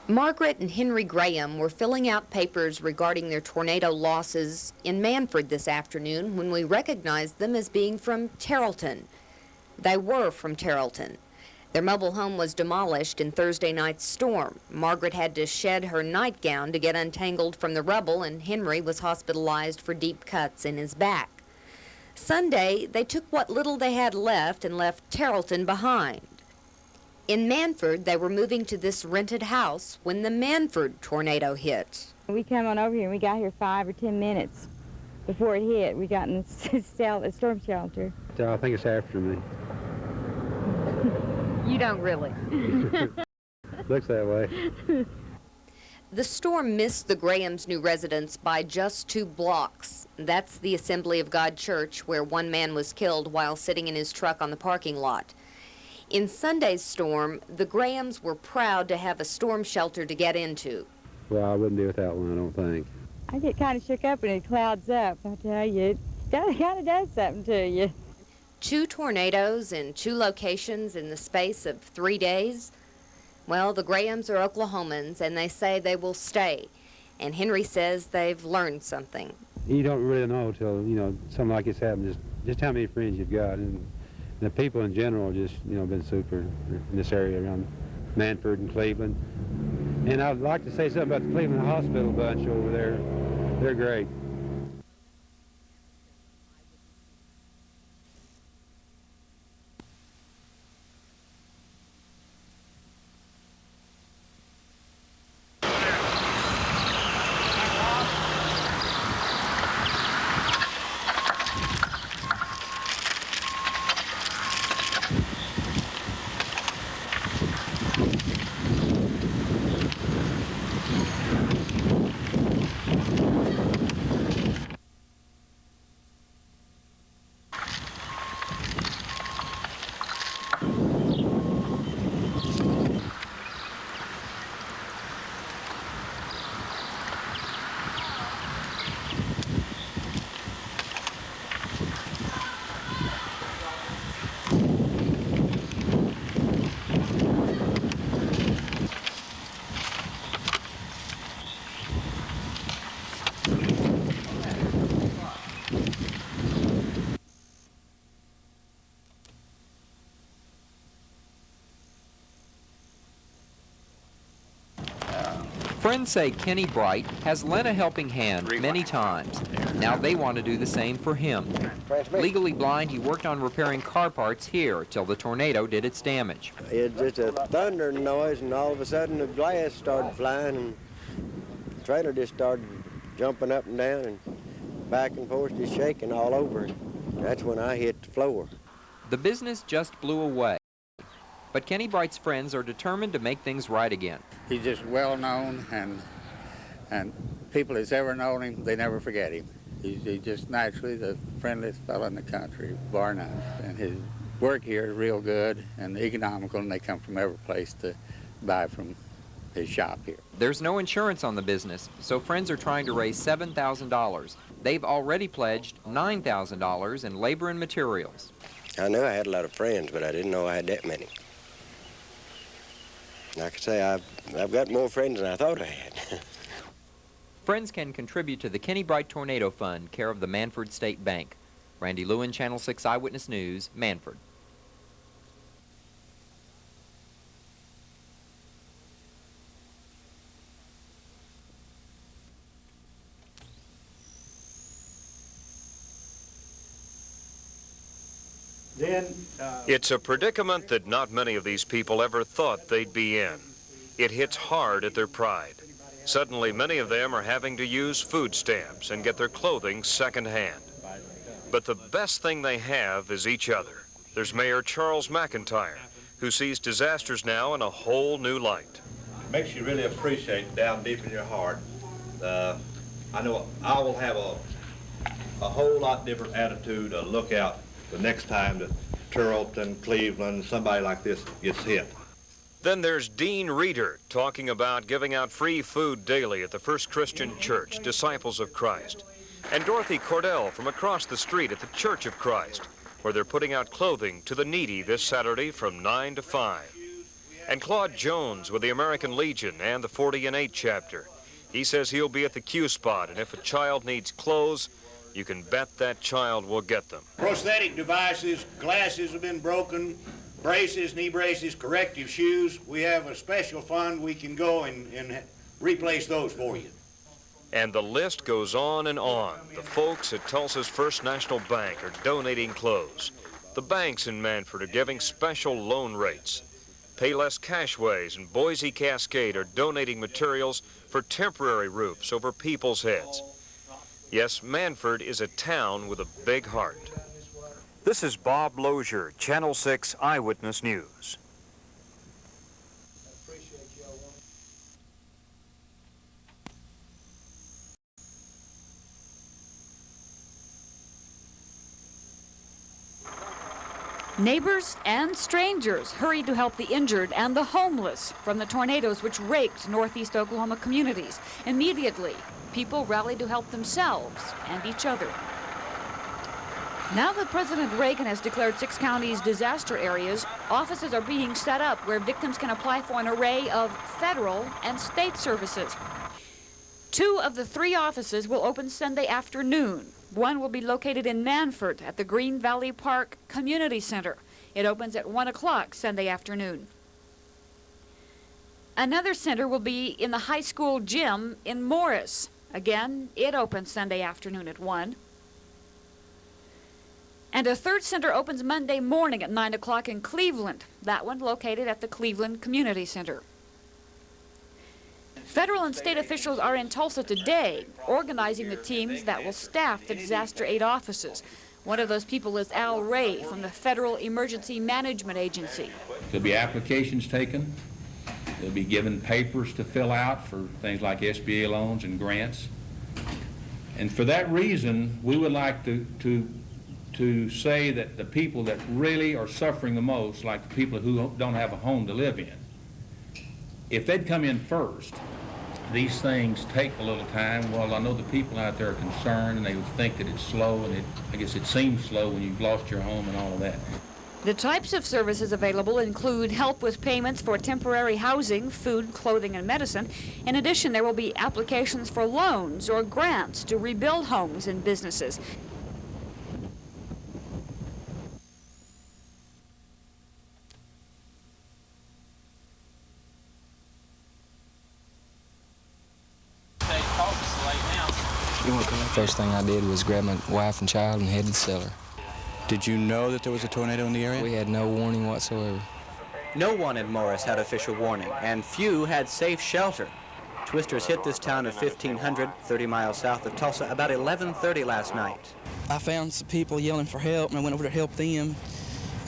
Margaret and Henry Graham were filling out papers regarding their tornado losses in Mannford this afternoon when we recognized them as being from Terlton. They were from Terlton. Their mobile home was demolished in Thursday night's storm. Margaret had to shed her nightgown to get untangled from the rubble, and Henry was hospitalized for deep cuts in his back. Sunday, they took what little they had left and left Terlton behind. In Manford, they were moving to this rented house when the Mannford tornado hit. We come on over here and we got here 5 or 10 minutes before it hit. We got in the storm shelter. I think it's after me. You don't really. Looks that way. The storm missed the Grahams' new residence by just 2 blocks. That's the Assembly of God Church, where one man was killed while sitting in his truck on the parking lot. In Sunday's storm, the Grahams were proud to have a storm shelter to get into. Well, I wouldn't be without one, I don't think. I get kind of shook up when it clouds up, I tell you. It kind of does something to you. 2 tornadoes in 2 locations in the space of 3 days. Well, the Grahams are Oklahomans, and they say they will stay. And Henry says they've learned something. You don't really know till, something like this happens, just how many friends you've got. And the people in general just, been super in this area around Manford and Cleveland. And I'd like to say something about the Cleveland Hospital bunch over there. They're great. Friends say Kenny Bright has lent a helping hand many times. Now they want to do the same for him. Legally blind, he worked on repairing car parts here till the tornado did its damage. It's just a thunder noise, and all of a sudden the glass started flying, and the trailer just started jumping up and down and back and forth, just shaking all over. That's when I hit the floor. The business just blew away. But Kenny Bright's friends are determined to make things right again. He's just well known, and people that's ever known him, they never forget him. He's just naturally the friendliest fellow in the country, bar none. And his work here is real good and economical, and they come from every place to buy from his shop here. There's no insurance on the business, so friends are trying to raise $7,000. They've already pledged $9,000 in labor and materials. I knew I had a lot of friends, but I didn't know I had that many. Like I say, I've got more friends than I thought I had. Friends can contribute to the Kenny Bright Tornado Fund, care of the Manford State Bank. Randy Lewin, Channel 6 Eyewitness News, Manford. It's a predicament that not many of these people ever thought they'd be in. It hits hard at their pride. Suddenly, many of them are having to use food stamps and get their clothing secondhand. But the best thing they have is each other. There's Mayor Charles McIntyre, who sees disasters now in a whole new light. It makes you really appreciate down deep in your heart. I know I will have a whole lot different attitude to look out the next time that Terlton, Cleveland, somebody like this gets hit. Then there's Dean Reeder talking about giving out free food daily at the First Christian Church, Disciples of Christ. And Dorothy Cordell from across the street at the Church of Christ, where they're putting out clothing to the needy this Saturday from 9 to 5. And Claude Jones with the American Legion and the 40 and 8 chapter. He says he'll be at the Q spot, and if a child needs clothes, you can bet that child will get them. Prosthetic devices, glasses have been broken, braces, knee braces, corrective shoes. We have a special fund. We can go and replace those for you. And the list goes on and on. The folks at Tulsa's First National Bank are donating clothes. The banks in Manford are giving special loan rates. Payless Cashways and Boise Cascade are donating materials for temporary roofs over people's heads. Yes, Manford is a town with a big heart. This is Bob Lozier, Channel 6 Eyewitness News. Neighbors and strangers hurried to help the injured and the homeless from the tornadoes which raked northeast Oklahoma communities. Immediately, people rallied to help themselves and each other. Now that President Reagan has declared 6 counties disaster areas, offices are being set up where victims can apply for an array of federal and state services. 2 of the 3 offices will open Sunday afternoon. One will be located in Mannford at the Green Valley Park Community Center. It opens at 1 o'clock Sunday afternoon. Another center will be in the high school gym in Morris. Again, it opens Sunday afternoon at 1. And a 3rd center opens Monday morning at 9 o'clock in Cleveland. That one located at the Cleveland Community Center. Federal and state officials are in Tulsa today, organizing the teams that will staff the disaster aid offices. One of those people is Al Ray from the Federal Emergency Management Agency. There'll be applications taken. They'll be given papers to fill out for things like SBA loans and grants. And for that reason, we would like to say that the people that really are suffering the most, like the people who don't have a home to live in, if they'd come in first, these things take a little time. Well, I know the people out there are concerned and they would think that it's slow, and I guess it seems slow when you've lost your home and all of that. The types of services available include help with payments for temporary housing, food, clothing, and medicine. In addition, there will be applications for loans or grants to rebuild homes and businesses. First thing I did was grab my wife and child and head to the cellar. Did you know that there was a tornado in the area? We had no warning whatsoever. No one in Morris had official warning, and few had safe shelter. Twisters hit this town of 1,500, 30 miles south of Tulsa, about 11:30 last night. I found some people yelling for help, and I went over to help them,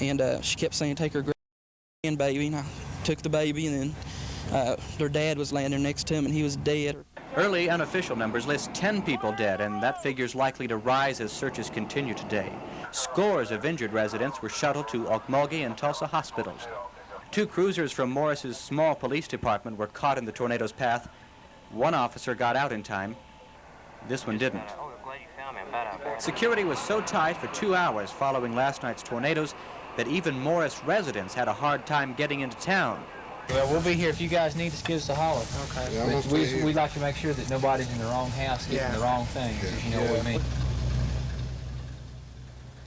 and she kept saying, take her grandbaby, and I took the baby, and then their dad was laying there next to him, and he was dead. Early unofficial numbers list 10 people dead, and that figure's likely to rise as searches continue today. Scores of injured residents were shuttled to Okmulgee and Tulsa hospitals. 2 cruisers from Morris's small police department were caught in the tornado's path. One officer got out in time. This one didn't. Security was so tight for 2 hours following last night's tornadoes that even Morris residents had a hard time getting into town. Well, we'll be here if you guys need us, give us a holler. Okay. Yeah, we'd like to make sure that nobody's in the wrong house getting the wrong things, if you know what I mean.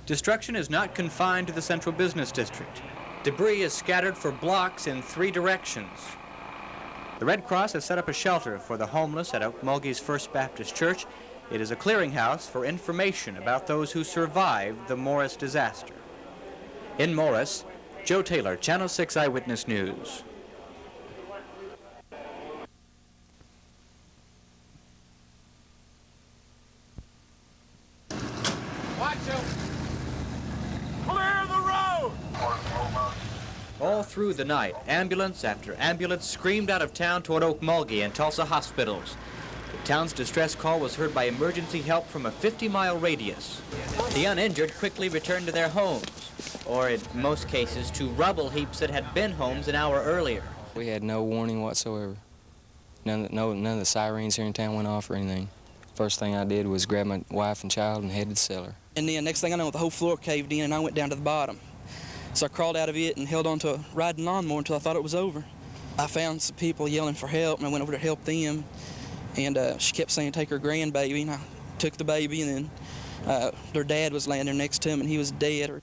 Destruction is not confined to the central business district. Debris is scattered for blocks in 3 directions. The Red Cross has set up a shelter for the homeless at Okmulgee's First Baptist Church. It is a clearinghouse for information about those who survived the Morris disaster. In Morris, Joe Taylor, Channel 6 Eyewitness News. All through the night, ambulance after ambulance screamed out of town toward Okmulgee and Tulsa hospitals. The town's distress call was heard by emergency help from a 50-mile radius. The uninjured quickly returned to their homes, or in most cases to rubble heaps that had been homes an hour earlier. We had no warning whatsoever. None of the sirens here in town went off or anything. First thing I did was grab my wife and child and head to the cellar. And then next thing I know, the whole floor caved in and I went down to the bottom. So I crawled out of it and held on to a riding lawnmower until I thought it was over. I found some people yelling for help, and I went over to help them. And she kept saying, take her grandbaby, and I took the baby, and then their dad was laying there next to him, and he was dead.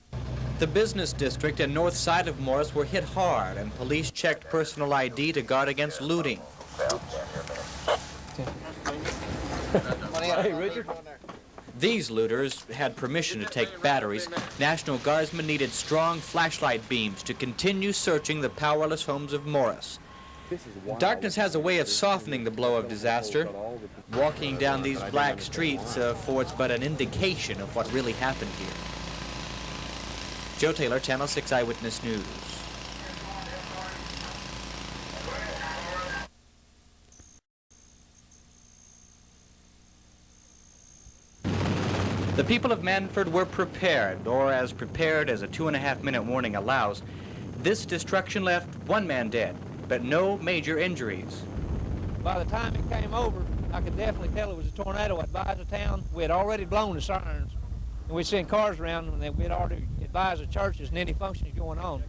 The business district and north side of Morris were hit hard, and police checked personal ID to guard against looting. Hey, Richard. These looters had permission to take batteries. National Guardsmen needed strong flashlight beams to continue searching the powerless homes of Morris. Darkness has a way of softening the blow of disaster. Walking down these black streets affords but an indication of what really happened here. Joe Taylor, Channel 6 Eyewitness News. The people of Manford were prepared, or as prepared as a 2.5-minute warning allows. This destruction left one man dead, but no major injuries. By the time it came over, I could definitely tell it was a tornado. I advised the town. We had already blown the sirens, and we'd send cars around, and we had already advised the churches and any functions going on.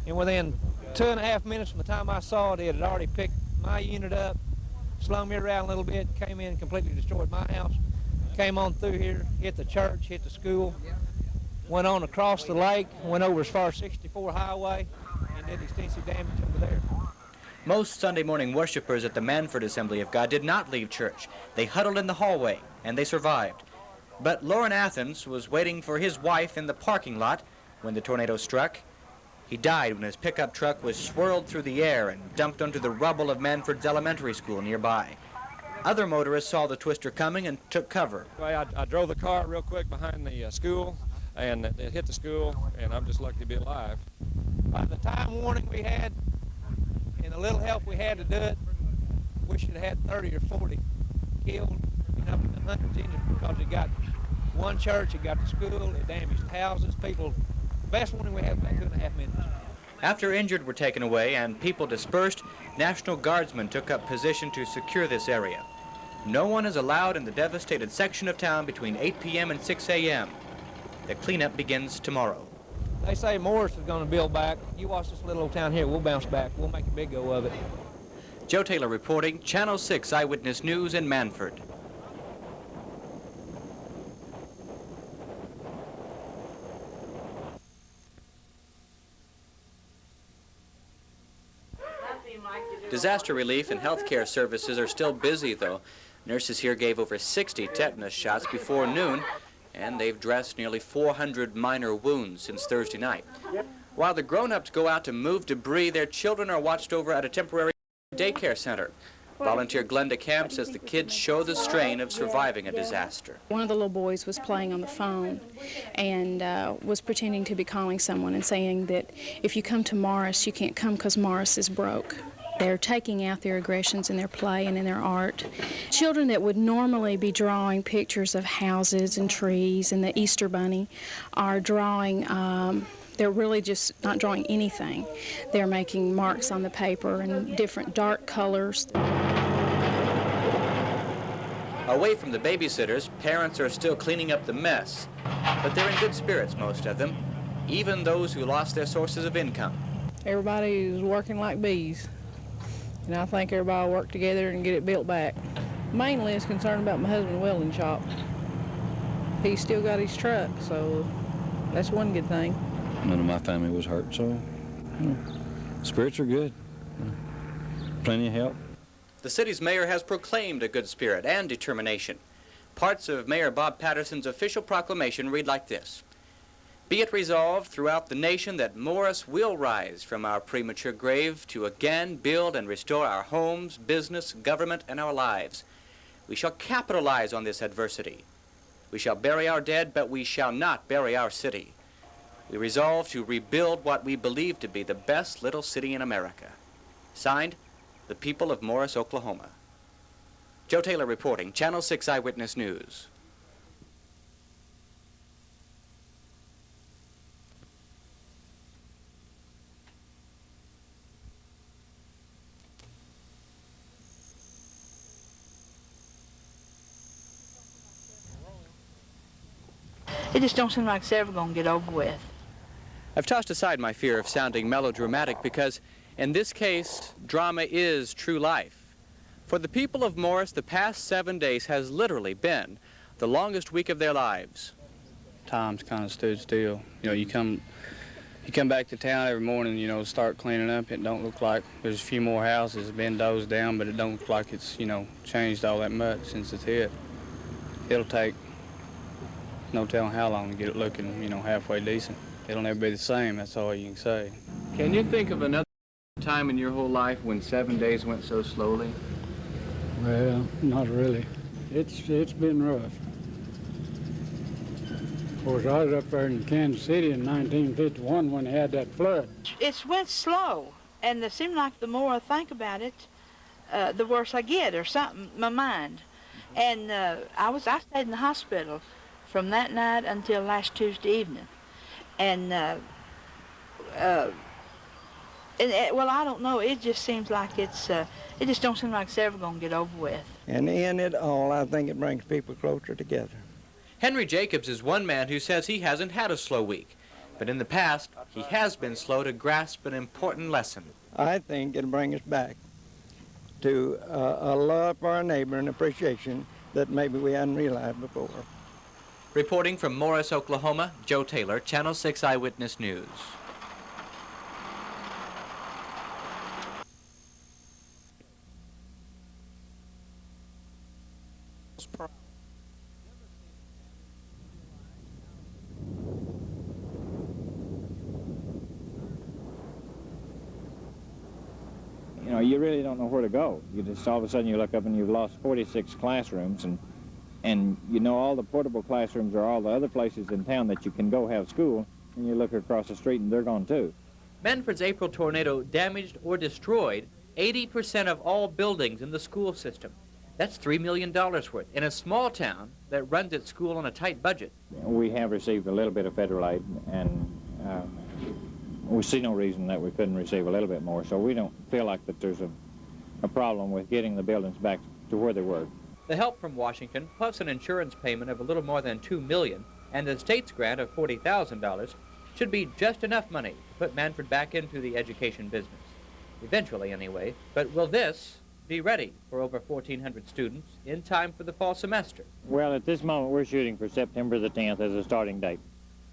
And within 2.5 minutes from the time I saw it, it had already picked my unit up, slung me around a little bit, came in and completely destroyed my house, came on through here, hit the church, hit the school, went on across the lake, went over as far as 64 Highway, and did extensive damage over there. Most Sunday morning worshipers at the Mannford Assembly of God did not leave church. They huddled in the hallway, and they survived. But Lauren Athens was waiting for his wife in the parking lot when the tornado struck. He died when his pickup truck was swirled through the air and dumped onto the rubble of Manford's elementary school nearby. Other motorists saw the twister coming and took cover. I drove the car real quick behind the school, and it hit the school, and I'm just lucky to be alive. By the time warning we had and the little help we had to do it, we should have had 30 or 40 killed, and up in the hundreds injured, because it got one church, it got the school, it damaged houses, people. The best warning we had was about 2.5 minutes. After injured were taken away and people dispersed, National Guardsmen took up position to secure this area. No one is allowed in the devastated section of town between 8 p.m. and 6 a.m. The cleanup begins tomorrow. They say Morris is going to build back. You watch this little old town here, we'll bounce back. We'll make a big go of it. Joe Taylor reporting, Channel 6 Eyewitness News in Mannford. Disaster relief and healthcare services are still busy, though. Nurses here gave over 60 tetanus shots before noon, and they've dressed nearly 400 minor wounds since Thursday night. While the grown-ups go out to move debris, their children are watched over at a temporary daycare center. Volunteer Glenda Camp says the kids show the strain of surviving a disaster. One of the little boys was playing on the phone and was pretending to be calling someone and saying that if you come to Morris, you can't come because Morris is broke. They're taking out their aggressions in their play and in their art. Children that would normally be drawing pictures of houses and trees and the Easter Bunny are drawing, they're really just not drawing anything. They're making marks on the paper in different dark colors. Away from the babysitters, parents are still cleaning up the mess. But they're in good spirits, most of them, even those who lost their sources of income. Everybody is working like bees. And I think everybody will work together and get it built back. Mainly is concerned about my husband's welding shop. He's still got his truck, so that's one good thing. None of my family was hurt, so spirits are good. Plenty of help. The city's mayor has proclaimed a good spirit and determination. Parts of Mayor Bob Patterson's official proclamation read like this: "Be it resolved throughout the nation that Morris will rise from our premature grave to again build and restore our homes, business, government, and our lives. We shall capitalize on this adversity. We shall bury our dead, but we shall not bury our city. We resolve to rebuild what we believe to be the best little city in America." Signed, the people of Morris, Oklahoma. Joe Taylor reporting, Channel 6 Eyewitness News. It just don't seem like it's ever going to get over with. I've tossed aside my fear of sounding melodramatic because, in this case, drama is true life. For the people of Morris, the past 7 days has literally been the longest week of their lives. Time's kind of stood still. You know, you come back to town every morning, you know, start cleaning up. It don't look like there's a few more houses been dozed down, but it don't look like it's, you know, changed all that much since it's hit. It'll take no telling how long to get it looking, you know, halfway decent. It'll never be the same, that's all you can say. Can you think of another time in your whole life when 7 days went so slowly? Well, not really. It's been rough. Of course, I was up there in Kansas City in 1951 when they had that flood. It's went slow, and it seemed like the more I think about it, the worse I get, or something, my mind. And I stayed in the hospital from that night until last Tuesday evening. And, well, I don't know, it just seems like it just don't seem like it's ever going to get over with. And in it all, I think it brings people closer together. Henry Jacobs is one man who says he hasn't had a slow week, but in the past, he has been slow to grasp an important lesson. I think it'll bring us back to a love for our neighbor and appreciation that maybe we hadn't realized before. Reporting from Morris, Oklahoma, Joe Taylor, Channel 6 Eyewitness News. You know, you really don't know where to go. You just all of a sudden you look up and you've lost 46 classrooms, and you know all the portable classrooms are all the other places in town that you can go have school, and you look across the street and they're gone too. Manford's April tornado damaged or destroyed 80% of all buildings in the school system. That's $3 million worth in a small town that runs its school on a tight budget. We have received a little bit of federal aid, and we see no reason that we couldn't receive a little bit more, so we don't feel like that there's a problem with getting the buildings back to where they were. The help from Washington, plus an insurance payment of a little more than $2 million, and the state's grant of $40,000, should be just enough money to put Manford back into the education business. Eventually, anyway. But will this be ready for over 1,400 students in time for the fall semester? Well, at this moment, we're shooting for September the 10th as a starting date.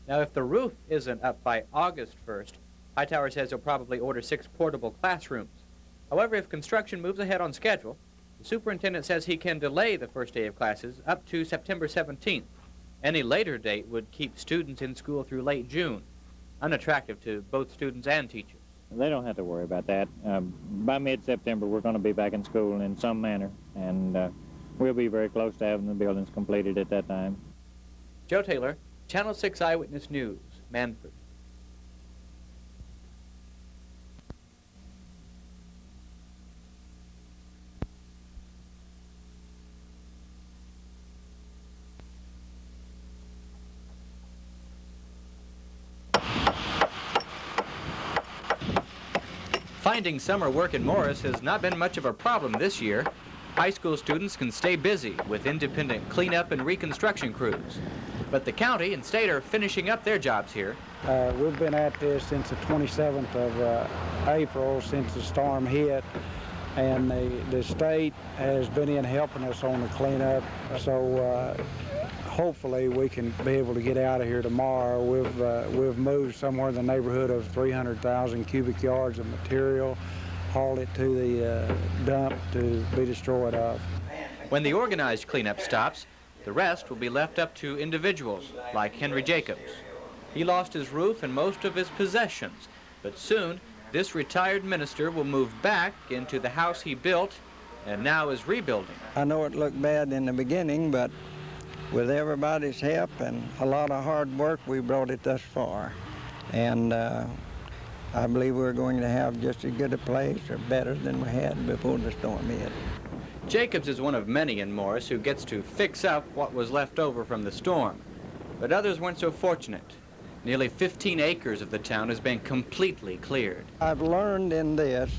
Now, if the roof isn't up by August 1st, Hightower says he'll probably order 6 portable classrooms. However, if construction moves ahead on schedule, the superintendent says he can delay the first day of classes up to September 17th. Any later date would keep students in school through late June, unattractive to both students and teachers. They don't have to worry about that. By mid-September, we're going to be back in school in some manner, and we'll be very close to having the buildings completed at that time. Joe Taylor, Channel 6 Eyewitness News, Manford. Finding summer work in Morris has not been much of a problem this year. High school students can stay busy with independent cleanup and reconstruction crews. But the county and state are finishing up their jobs here. We've been at this since the 27th of April, since the storm hit, and the state has been in helping us on the cleanup, so hopefully we can be able to get out of here tomorrow. We've moved somewhere in the neighborhood of 300,000 cubic yards of material, hauled it to the dump to be destroyed of. When the organized cleanup stops, the rest will be left up to individuals like Henry Jacobs. He lost his roof and most of his possessions, but soon this retired minister will move back into the house he built and now is rebuilding. I know it looked bad in the beginning, but with everybody's help and a lot of hard work, we brought it thus far. And I believe we're going to have just as good a place or better than we had before the storm hit. Jacobs is one of many in Morris who gets to fix up what was left over from the storm. But others weren't so fortunate. Nearly 15 acres of the town has been completely cleared. I've learned in this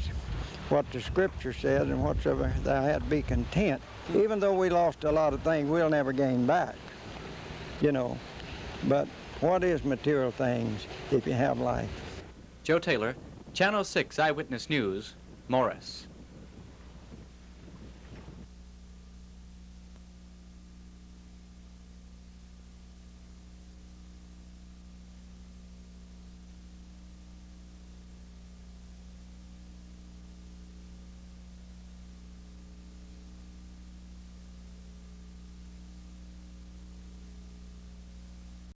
what the scripture says, and whatsoever thou hast be content. Even though we lost a lot of things, we'll never gain back, you know. But What is material things if you have life? Joe Taylor, Channel 6 Eyewitness News, Morris.